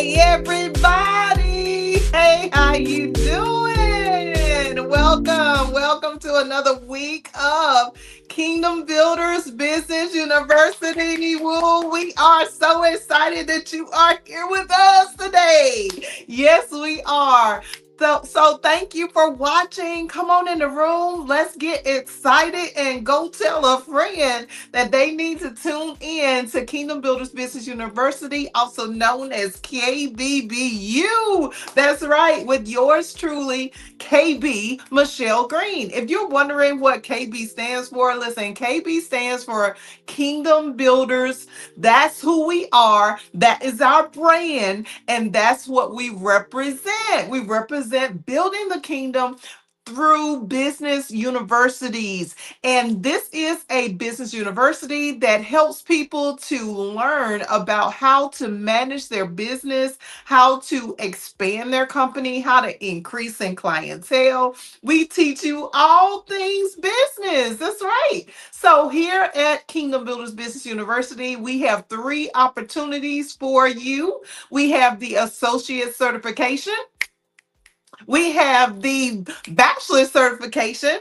Hey everybody! Hey, how you doing? Welcome to another week of Kingdom Builders Business University. Woo, we are so excited that you are here with us today. Yes, we are. So thank you for watching. Come on in the room. Let's get excited and go tell a friend that they need to tune in to Kingdom Builders Business University, also known as KBBU. That's right, with yours truly, KB Michelle Green. If you're wondering what KB stands for, listen, KB stands for Kingdom Builders. That's who we are. That is our brand, and that's what we represent. We represent building the kingdom through business universities. And this is a business university that helps people to learn about how to manage their business, how to expand their company, how to increase in clientele. We teach you all things business. That's right. So here at Kingdom Builders Business University, we have three opportunities for you. We have the associate certification. We have the bachelor certification,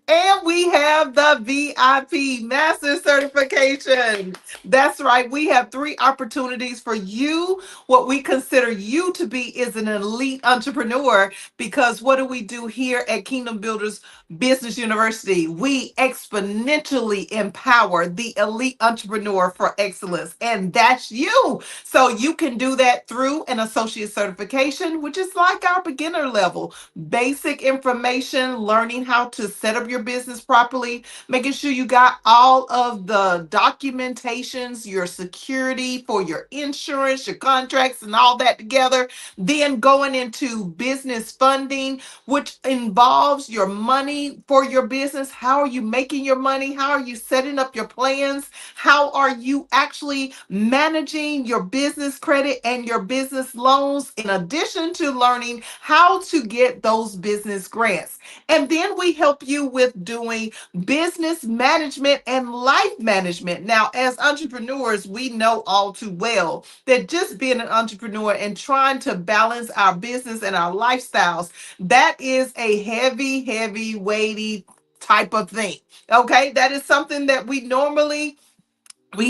and we have the VIP Master Certification. That's right. We have three opportunities for you. What we consider you to be is an elite entrepreneur, because what do we do here at Kingdom Builders Business University? We exponentially empower the elite entrepreneur for excellence. And that's you. So you can do that through an associate certification, which is like our beginner level. Basic information, learning how to set up your business properly, making sure you got all of the documentations, your security for your insurance, your contracts, and all that together. Then going into business funding, which involves your money for your business. How are you making your money? How are you setting up your plans? How are you actually managing your business credit and your business loans, in addition to learning how to get those business grants? And then we help you with doing business management and life management. Now, as entrepreneurs, we know all too well that just being an entrepreneur and trying to balance our business and our lifestyles, that is a heavy, weighty type of thing. Okay, that is something that we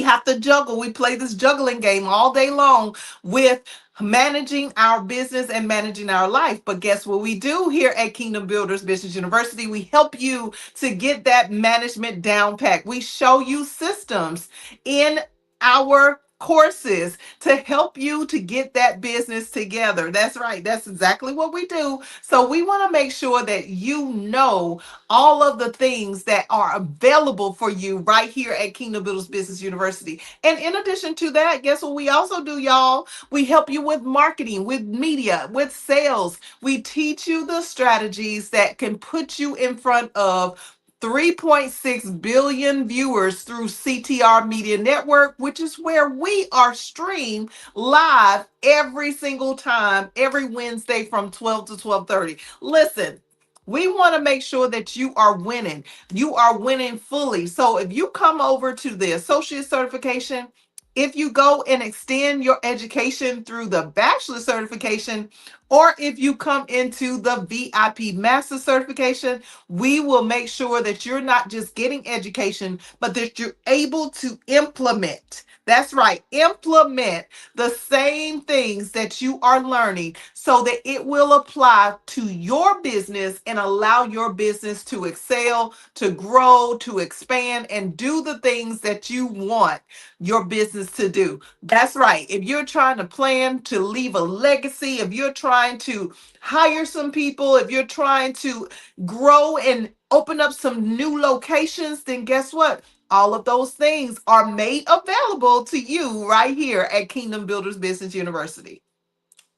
have to juggle. We play this juggling game all day long with managing our business and managing our life. But guess what we do here at Kingdom Builders Business University? We help you to get that management down pat. We show you systems in our courses to help you to get that business together. That's right. That's exactly what we do. So we want to make sure that you know all of the things that are available for you right here at Kingdom Builders Business University. And in addition to that, guess what we also do, y'all? We help you with marketing, with media, with sales. We teach you the strategies that can put you in front of 3.6 billion viewers through CTR Media Network, which is where we are streamed live every single time, every Wednesday from 12 to 12:30. Listen, we want to make sure that you are winning. You are winning fully. So if you come over to the associate certification, if you go and extend your education through the bachelor certification, or if you come into the VIP master certification, we will make sure that you're not just getting education, but that you're able to implement. That's right, implement the same things that you are learning so that it will apply to your business and allow your business to excel, to grow, to expand, and do the things that you want your business to do. That's right. If you're trying to plan to leave a legacy, if you're trying to hire some people, if you're trying to grow and open up some new locations, then guess what? All of those things are made available to you right here at Kingdom Builders Business University.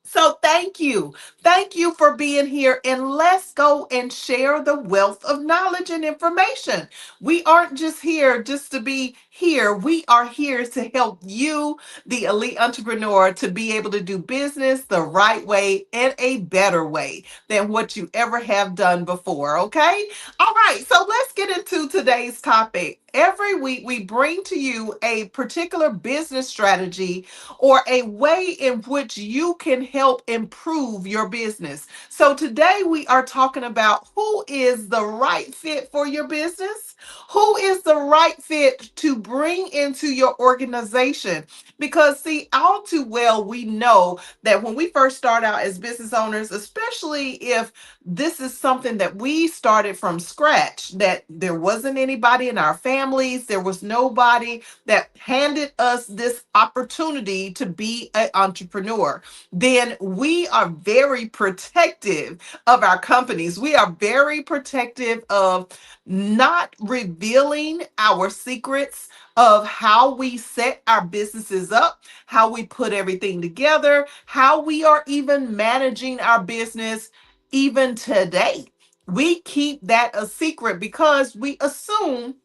So thank you. Thank you for being here, and let's go and share the wealth of knowledge and information. We aren't just here just to be here, we are here to help you, the elite entrepreneur, to be able to do business the right way and a better way than what you ever have done before. Okay. All right. So let's get into today's topic. Every week, we bring to you a particular business strategy or a way in which you can help improve your business. So today, we are talking about who is the right fit for your business. Who is the right fit to bring into your organization? Because, see, all too well, we know that when we first start out as business owners, especially if this is something that we started from scratch, that there wasn't anybody in our families, there was nobody that handed us this opportunity to be an entrepreneur, then we are very protective of our companies. We are very protective of not revealing our secrets of how we set our businesses up, how we put everything together, how we are even managing our business even today. We keep that a secret because we assume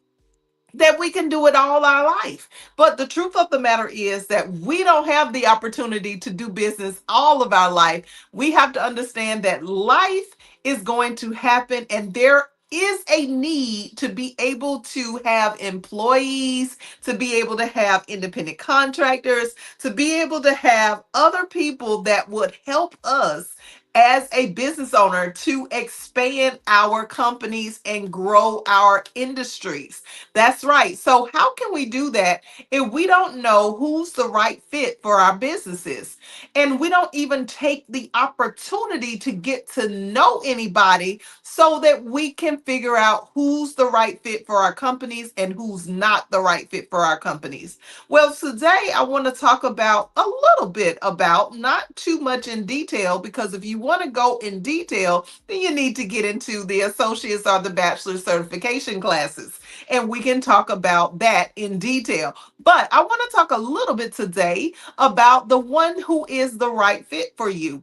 that we can do it all our life. But the truth of the matter is that we don't have the opportunity to do business all of our life. We have to understand that life is going to happen, and there is a need to be able to have employees, to be able to have independent contractors, to be able to have other people that would help us as a business owner to expand our companies and grow our industries. That's right. So, how can we do that if we don't know who's the right fit for our businesses? And we don't even take the opportunity to get to know anybody so that we can figure out who's the right fit for our companies and who's not the right fit for our companies. Well, today I want to talk about a little bit about, not too much in detail, because if you want to go in detail, then you need to get into the associates or the bachelor's certification classes, and we can talk about that in detail. But I want to talk a little bit today about the one who is the right fit for you.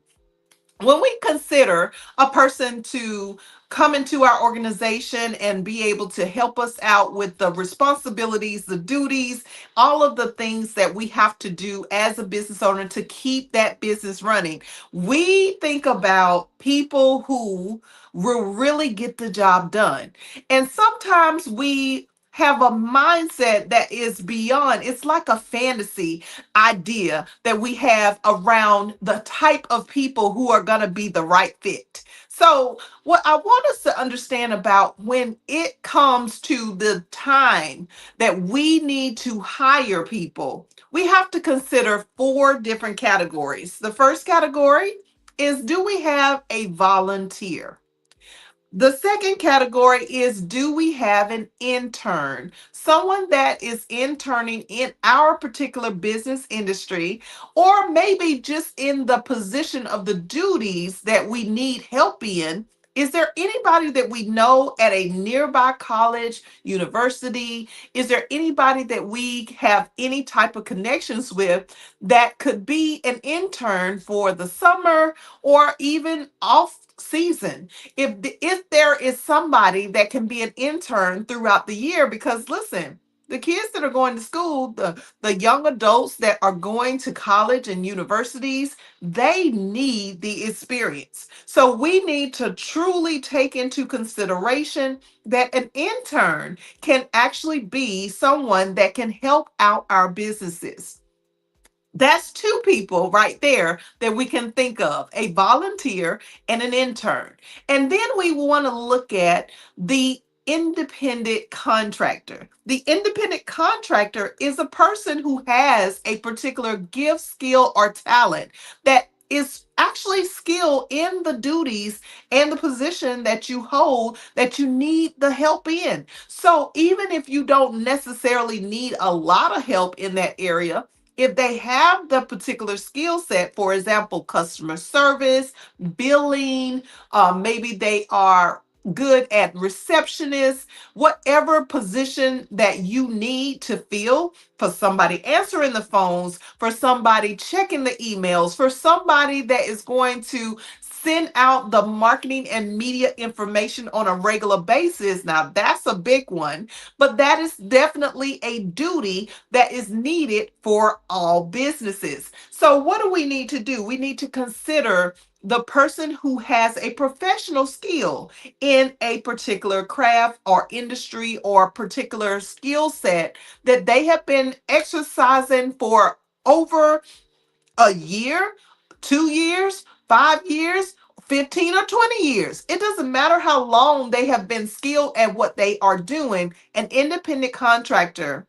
When we consider a person to come into our organization and be able to help us out with the responsibilities, the duties, all of the things that we have to do as a business owner to keep that business running, we think about people who will really get the job done. And sometimes we have a mindset that is beyond, it's like a fantasy idea that we have around the type of people who are going to be the right fit. So, what I want us to understand about when it comes to the time that we need to hire people, we have to consider four different categories. The first category is, do we have a volunteer? The second category is, do we have an intern? Someone that is interning in our particular business industry, or maybe just in the position of the duties that we need help in. Is there anybody that we know at a nearby college, university? Is there anybody that we have any type of connections with that could be an intern for the summer or even off season? If there is somebody that can be an intern throughout the year, because listen, the kids that are going to school, the young adults that are going to college and universities, they need the experience. So we need to truly take into consideration that an intern can actually be someone that can help out our businesses. That's two people right there that we can think of, a volunteer and an intern. And then we want to look at the independent contractor. The independent contractor is a person who has a particular gift, skill, or talent that is actually skilled in the duties and the position that you hold that you need the help in. So even if you don't necessarily need a lot of help in that area, if they have the particular skill set, for example, customer service, billing, maybe they are good at receptionist, whatever position that you need to fill, for somebody answering the phones, for somebody checking the emails, for somebody that is going to send out the marketing and media information on a regular basis. Now, that's a big one, but that is definitely a duty that is needed for all businesses. So, what do we need to do? We need to consider the person who has a professional skill in a particular craft or industry or particular skill set that they have been exercising for over a year, 2 years, 5 years, 15 or 20 years. It doesn't matter how long they have been skilled at what they are doing. An independent contractor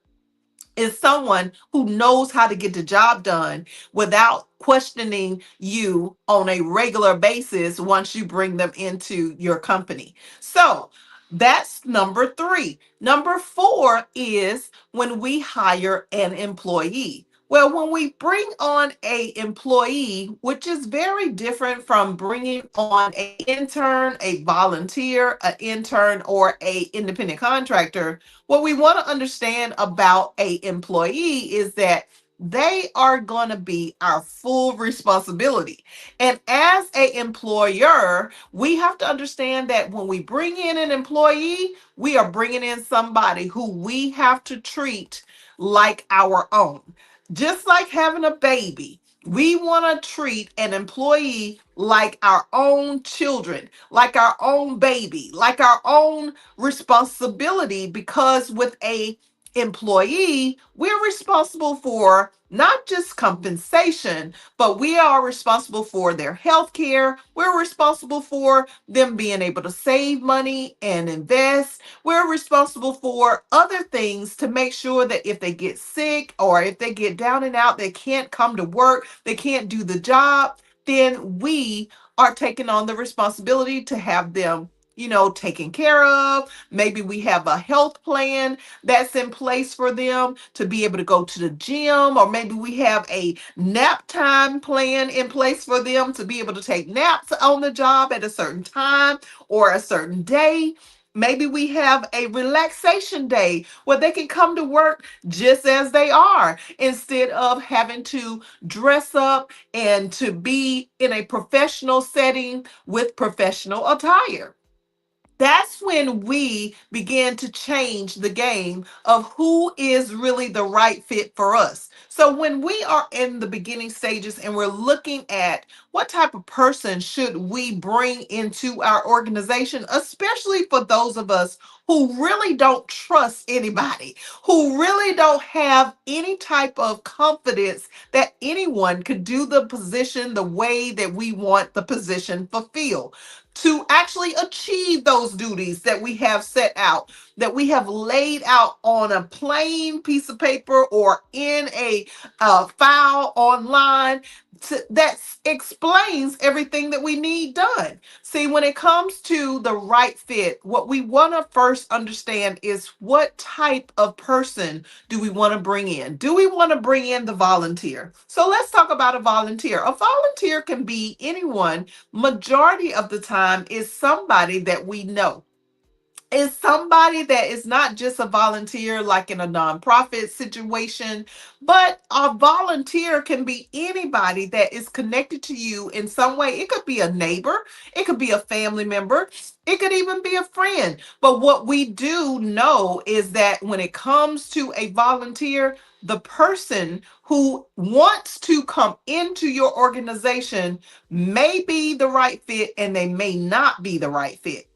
is someone who knows how to get the job done without questioning you on a regular basis once you bring them into your company. So that's number three. Number four is when we hire an employee. Well, when we bring on a employee, which is very different from bringing on a intern, a volunteer, an intern, or a independent contractor, what we want to understand about a employee is that they are going to be our full responsibility. And as a employer, we have to understand that when we bring in an employee, we are bringing in somebody who we have to treat like our own. Just like having a baby, we want to treat an employee like our own children, like our own baby, like our own responsibility, because with a employee, we're responsible for not just compensation, but we are responsible for their health care. We're responsible for them being able to save money and invest. We're responsible for other things to make sure that if they get sick or if they get down and out, they can't come to work, they can't do the job, then we are taking on the responsibility to have them, taken care of. Maybe we have a health plan that's in place for them to be able to go to the gym, or maybe we have a nap time plan in place for them to be able to take naps on the job at a certain time or a certain day. Maybe we have a relaxation day where they can come to work just as they are instead of having to dress up and to be in a professional setting with professional attire. That's when we begin to change the game of who is really the right fit for us. So when we are in the beginning stages and we're looking at what type of person should we bring into our organization, especially for those of us who really don't trust anybody, who really don't have any type of confidence that anyone could do the position the way that we want the position fulfilled, to actually achieve those duties that we have set out, that we have laid out on a plain piece of paper or in a file online, that explains everything that we need done. See, when it comes to the right fit, what we want to first understand is what type of person do we want to bring in? Do we want to bring in the volunteer? So let's talk about a volunteer. A volunteer can be anyone. Majority of the time is somebody that we know, is somebody that is not just a volunteer like in a nonprofit situation, but a volunteer can be anybody that is connected to you in some way. It could be a neighbor, it could be a family member, it could even be a friend. But what we do know is that when it comes to a volunteer, the person who wants to come into your organization may be the right fit and they may not be the right fit.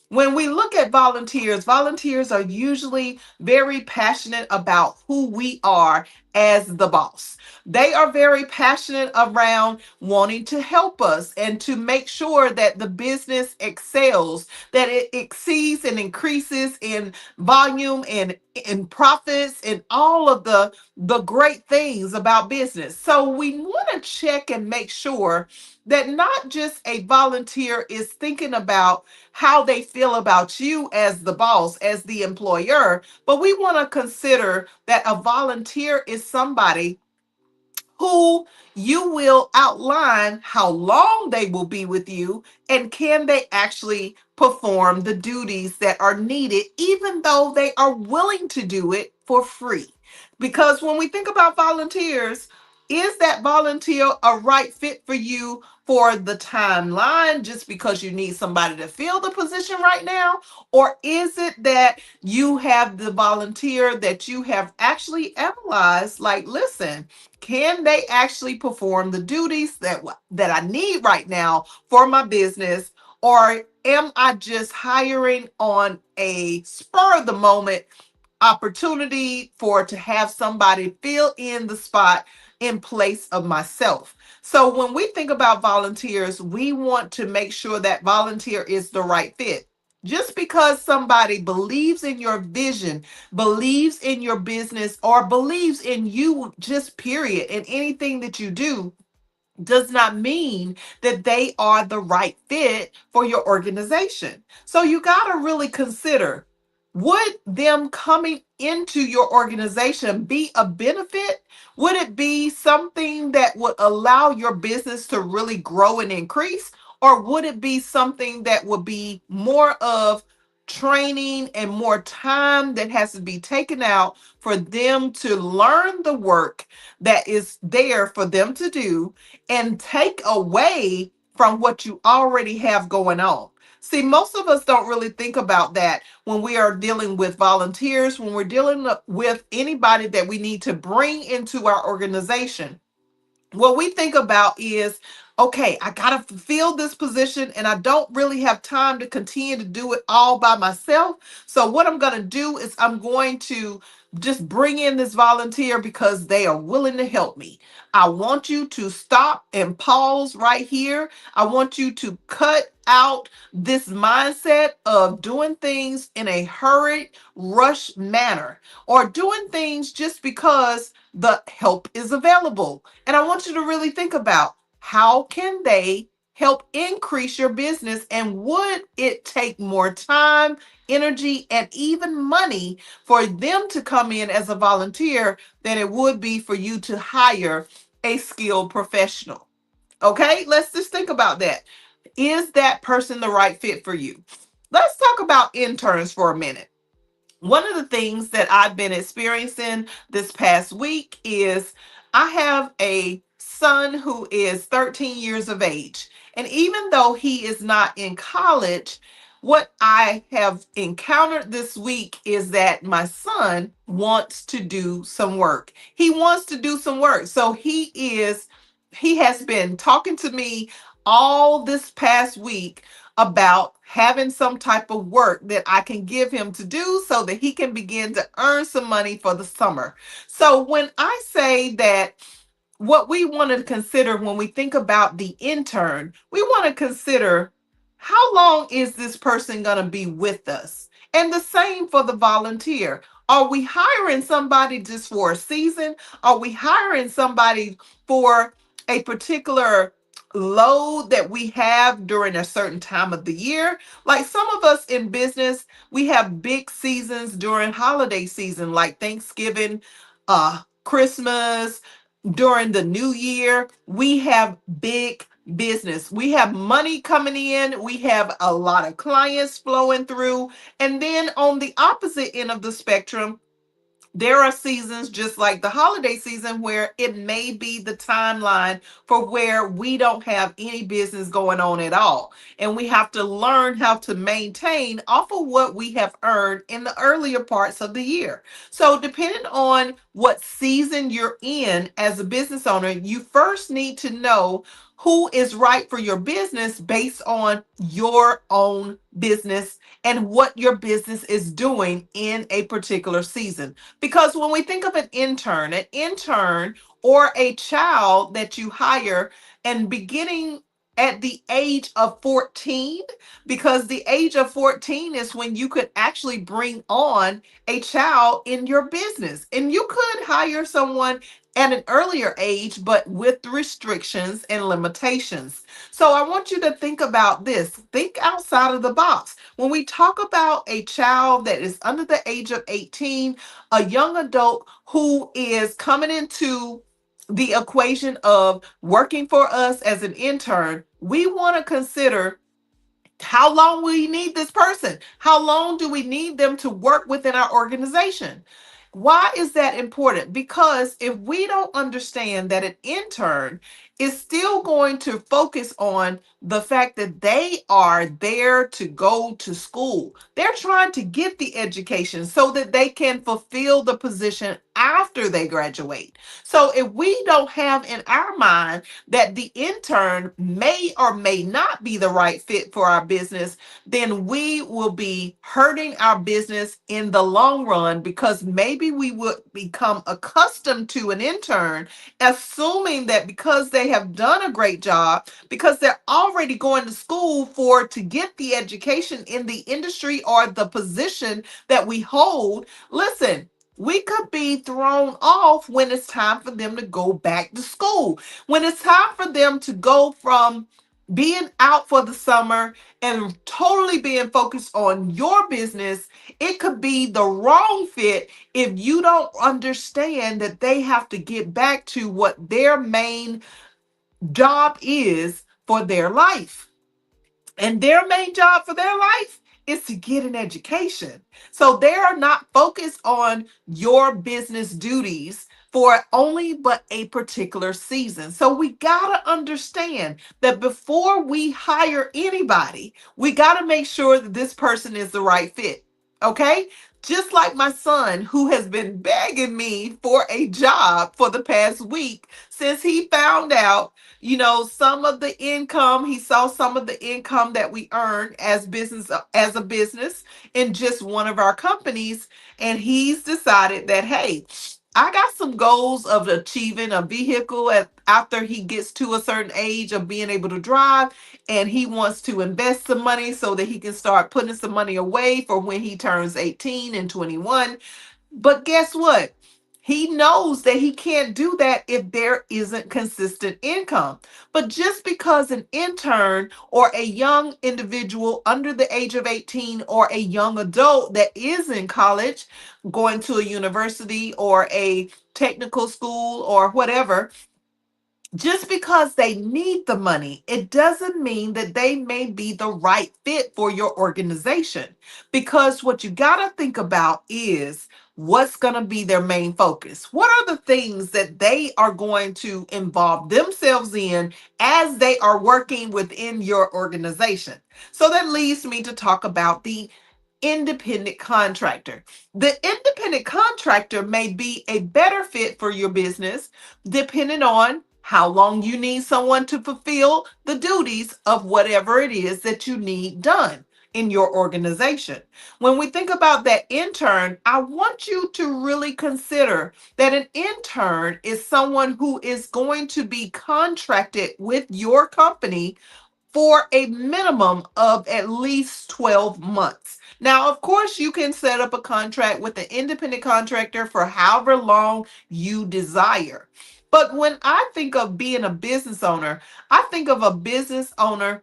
When we look at volunteers, volunteers are usually very passionate about who we are as the boss. They are very passionate around wanting to help us and to make sure that the business excels, that it exceeds and increases in volume and in profits and all of the great things about business. So we want to check and make sure that not just a volunteer is thinking about how they feel about you as the boss, as the employer, but we want to consider that a volunteer is somebody who you will outline how long they will be with you and can they actually perform the duties that are needed, even though they are willing to do it for free. Because when we think about volunteers, Is that volunteer a right fit for you for the timeline just because you need somebody to fill the position right now? Or is it that you have the volunteer that you have actually analyzed, like, listen, can they actually perform the duties that I need right now for my business? Or am I just hiring on a spur of the moment opportunity for to have somebody fill in the spot in place of myself? So when we think about volunteers, we want to make sure that volunteer is the right fit. Just because somebody believes in your vision, believes in your business, or believes in you, just period, in anything that you do, does not mean that they are the right fit for your organization. So you got to really consider, would them coming into your organization be a benefit? Would it be something that would allow your business to really grow and increase? Or would it be something that would be more of training and more time that has to be taken out for them to learn the work that is there for them to do and take away from what you already have going on? See, most of us don't really think about that when we are dealing with volunteers, when we're dealing with anybody that we need to bring into our organization. What we think about is, okay, I got to fulfill this position and I don't really have time to continue to do it all by myself. So, what I'm going to do is I'm going to just bring in this volunteer because they are willing to help me. I want you to stop and pause right here. I want you to cut out this mindset of doing things in a hurried, rush manner, or doing things just because the help is available. And I want you to really think about, how can they help increase your business, and would it take more time, energy, and even money for them to come in as a volunteer than it would be for you to hire a skilled professional? Okay, let's just think about that. Is that person the right fit for you? Let's talk about interns for a minute. One of the things that I've been experiencing this past week is, I have a son who is 13 years of age. And even though he is not in college, what I have encountered this week is that my son wants to do some work. He wants to do some work. So he has been talking to me all this past week about having some type of work that I can give him to do so that he can begin to earn some money for the summer. So when I say that, what we want to consider when we think about the intern, we want to consider, how long is this person going to be with us? And the same for the volunteer. Are we hiring somebody just for a season? Are we hiring somebody for a particular load that we have during a certain time of the year? Like some of us in business, we have big seasons during holiday season, like Thanksgiving, Christmas, during the new year. We have big business. We have money coming in. We have a lot of clients flowing through. And then on the opposite end of the spectrum, there are seasons just like the holiday season where it may be the timeline for where we don't have any business going on at all. And we have to learn how to maintain off of what we have earned in the earlier parts of the year. So, depending on what season you're in as a business owner, you first need to know who is right for your business based on your own business and what your business is doing in a particular season. Because when we think of an intern or a child that you hire and beginning at the age of 14, because the age of 14 is when you could actually bring on a child in your business. And you could hire someone at an earlier age, but with restrictions and limitations. So I want you to think about this. Think outside of the box. When we talk about a child that is under the age of 18, a young adult who is coming into the equation of working for us as an intern, we want to consider, how long we need this person? How long do we need them to work within our organization? Why is that important? Because if we don't understand that an intern is still going to focus on the fact that they are there to go to school, they're trying to get the education so that they can fulfill the position after they graduate. So if we don't have in our mind that the intern may or may not be the right fit for our business, then we will be hurting our business in the long run, because maybe we would become accustomed to an intern, assuming that because they have done a great job, because they're already going to school for to get the education in the industry or the position that we hold. Listen, we could be thrown off when it's time for them to go back to school, when it's time for them to go from being out for the summer and totally being focused on your business. It could be the wrong fit if you don't understand that they have to get back to what their main job is for their life. And their main job for their life is to get an education. So they are not focused on your business duties for only but a particular season. So we got to understand that before we hire anybody, we got to make sure that this person is the right fit. Okay? Just like my son, who has been begging me for a job for the past week since he found out, some of the income, he saw some of the income that we earn as a business in just one of our companies, and he's decided that, hey, I got some goals of achieving a vehicle after he gets to a certain age of being able to drive, and he wants to invest some money so that he can start putting some money away for when he turns 18 and 21. But guess what? He knows that he can't do that if there isn't consistent income. But just because an intern or a young individual under the age of 18 or a young adult that is in college, going to a university or a technical school or whatever, just because they need the money, it doesn't mean that they may be the right fit for your organization. Because what you got to think about is what's going to be their main focus. What are the things that they are going to involve themselves in as they are working within your organization? So that leads me to talk about the independent contractor. The independent contractor may be a better fit for your business depending on how long you need someone to fulfill the duties of whatever it is that you need done in your organization. When we think about that intern, I want you to really consider that an intern is someone who is going to be contracted with your company for a minimum of at least 12 months. Now, of course, you can set up a contract with an independent contractor for however long you desire. But when I think of being a business owner, I think of a business owner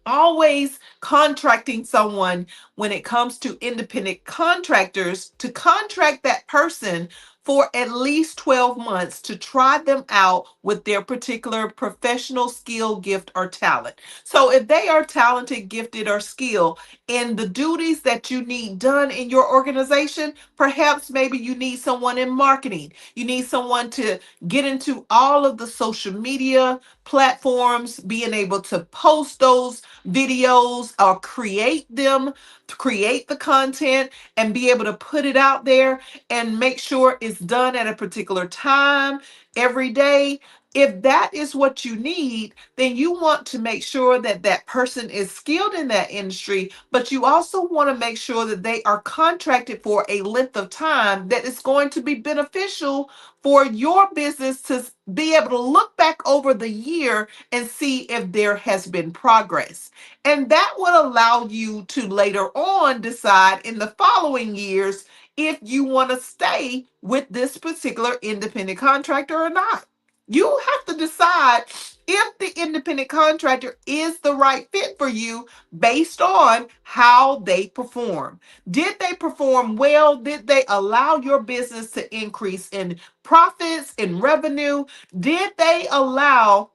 always contracting someone when it comes to independent contractors to contract that person for at least 12 months to try them out with their particular professional skill, gift, or talent. So if they are talented, gifted, or skilled in the duties that you need done in your organization, perhaps maybe you need someone in marketing. You need someone to get into all of the social media platforms, being able to post those videos or create them, to create the content and be able to put it out there and make sure it's done at a particular time every day. If that is what you need, then you want to make sure that that person is skilled in that industry, but you also want to make sure that they are contracted for a length of time that is going to be beneficial for your business to be able to look back over the year and see if there has been progress. And that will allow you to later on decide in the following years if you want to stay with this particular independent contractor or not. You have to decide if the independent contractor is the right fit for you based on how they perform. Did they perform well? Did they allow your business to increase in profits, in revenue? Did they allow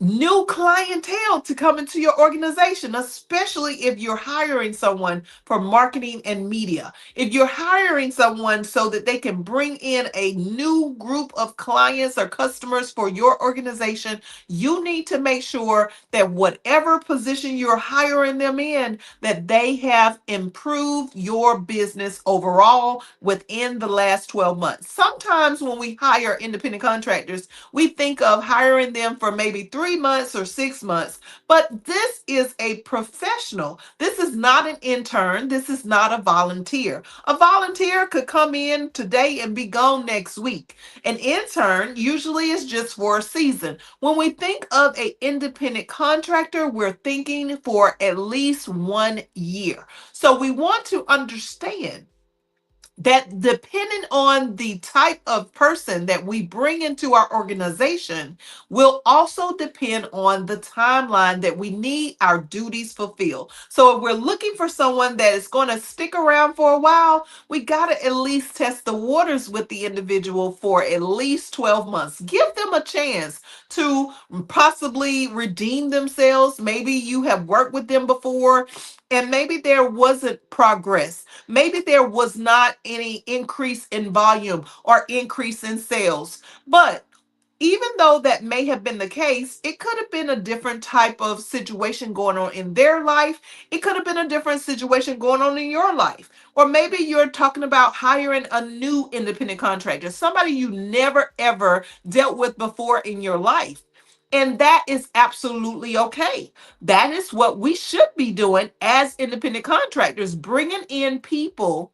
new clientele to come into your organization, especially if you're hiring someone for marketing and media. If you're hiring someone so that they can bring in a new group of clients or customers for your organization, you need to make sure that whatever position you're hiring them in, that they have improved your business overall within the last 12 months. Sometimes when we hire independent contractors, we think of hiring them for maybe 3 months or 6 months, but this is a professional. This is not an intern. This is not a volunteer. A volunteer could come in today and be gone next week. An intern usually is just for a season. When we think of an independent contractor, we're thinking for at least 1 year. So we want to understand that depending on the type of person that we bring into our organization will also depend on the timeline that we need our duties fulfilled. So if we're looking for someone that is going to stick around for a while, we got to at least test the waters with the individual for at least 12 months. Give them a chance to possibly redeem themselves. Maybe you have worked with them before and maybe there wasn't progress. Maybe there was not any increase in volume or increase in sales. But even though that may have been the case, it could have been a different type of situation going on in their life. It could have been a different situation going on in your life. Or maybe you're talking about hiring a new independent contractor, somebody you never ever dealt with before in your life. And that is absolutely okay. That is what we should be doing as independent contractors, bringing in people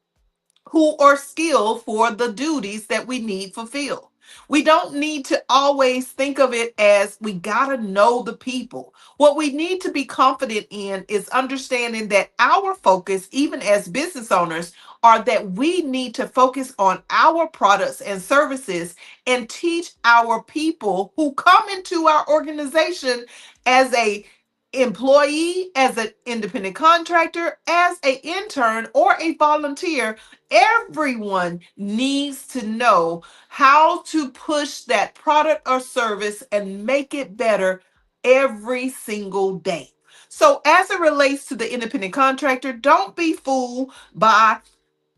who are skilled for the duties that we need fulfilled. We don't need to always think of it as we got to know the people. What we need to be confident in is understanding that our focus, even as business owners, are that we need to focus on our products and services and teach our people who come into our organization as a employee, as an independent contractor, as an intern or a volunteer. Everyone needs to know how to push that product or service and make it better every single day. So, as it relates to the independent contractor, don't be fooled by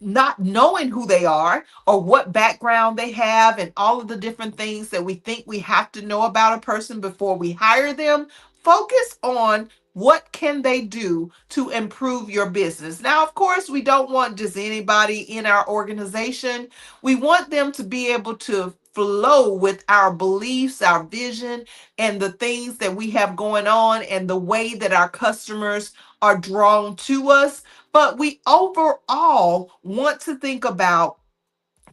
not knowing who they are or what background they have and all of the different things that we think we have to know about a person before we hire them. Focus on what can they do to improve your business. Now, of course, we don't want just anybody in our organization. We want them to be able to flow with our beliefs, our vision, and the things that we have going on and the way that our customers are drawn to us. But we overall want to think about,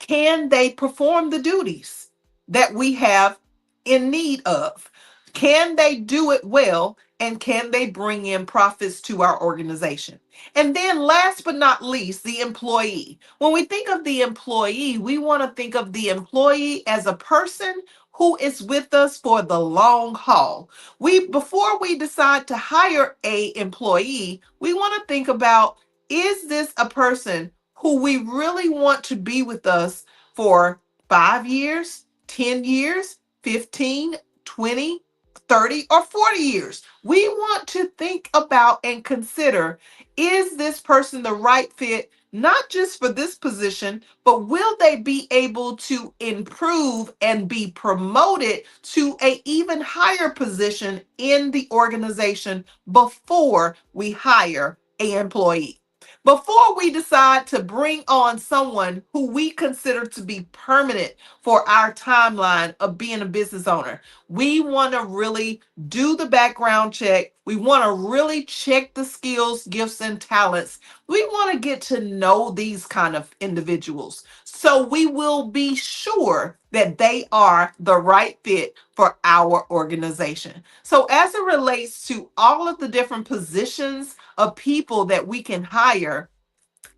can they perform the duties that we have in need of? Can they do it well? And can they bring in profits to our organization? And then, last but not least, the employee. When we think of the employee, we want to think of the employee as a person who is with us for the long haul. Before we decide to hire a employee, we want to think about, is this a person who we really want to be with us for 5 years, 10 years, 15, 20, 30, or 40 years? We want to think about and consider, is this person the right fit, not just for this position, but will they be able to improve and be promoted to a even higher position in the organization before we hire an employee? Before we decide to bring on someone who we consider to be permanent for our timeline of being a business owner, we want to really do the background check. We want to really check the skills, gifts, and talents. We want to get to know these kind of individuals so we will be sure that they are the right fit for our organization. So, as it relates to all of the different positions of people that we can hire,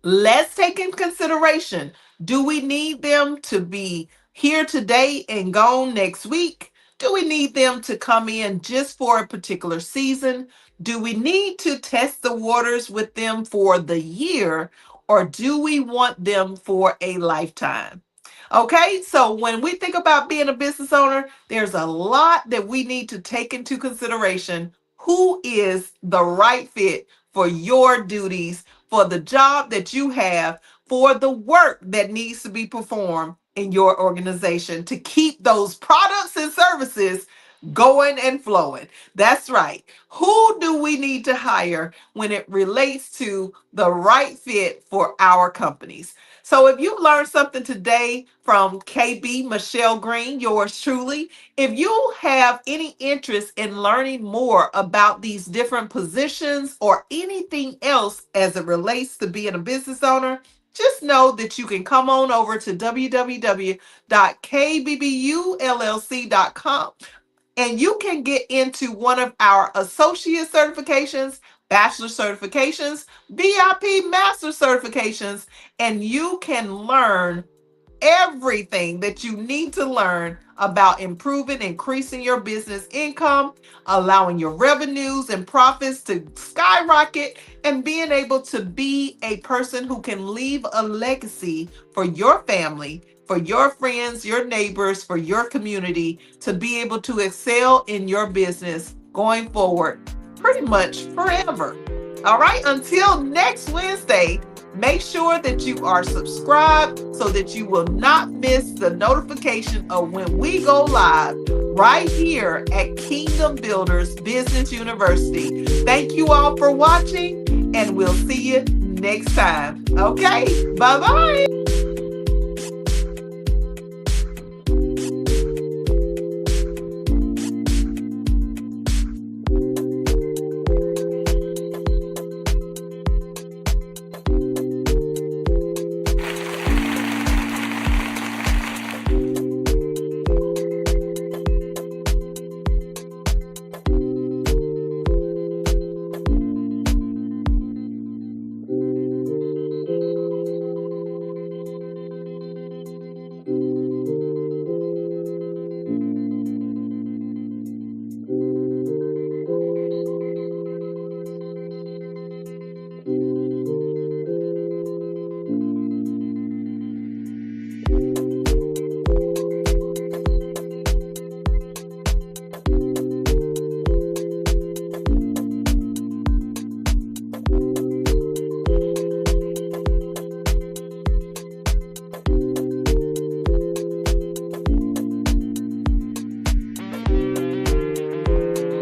let's take in consideration, do we need them to be here today and gone next week? Do we need them to come in just for a particular season? Do we need to test the waters with them for the year, or do we want them for a lifetime? Okay, so when we think about being a business owner, there's a lot that we need to take into consideration. Who is the right fit for your duties, for the job that you have, for the work that needs to be performed in your organization to keep those products and services going and flowing? That's right. Who do we need to hire when it relates to the right fit for our companies? So if you learned something today from KB.MichelleGreen, yours truly, if you have any interest in learning more about these different positions or anything else as it relates to being a business owner, just know that you can come on over to www.kbbullc.com and you can get into one of our associate certifications, bachelor certifications, VIP master certifications, and you can learn everything that you need to learn about improving, increasing your business income, allowing your revenues and profits to skyrocket, and being able to be a person who can leave a legacy for your family, for your friends, your neighbors, for your community, to be able to excel in your business going forward pretty much forever. All right, until next Wednesday, make sure that you are subscribed so that you will not miss the notification of when we go live right here at Kingdom Builders Business University. Thank you all for watching, and we'll see you next time. Okay, bye-bye.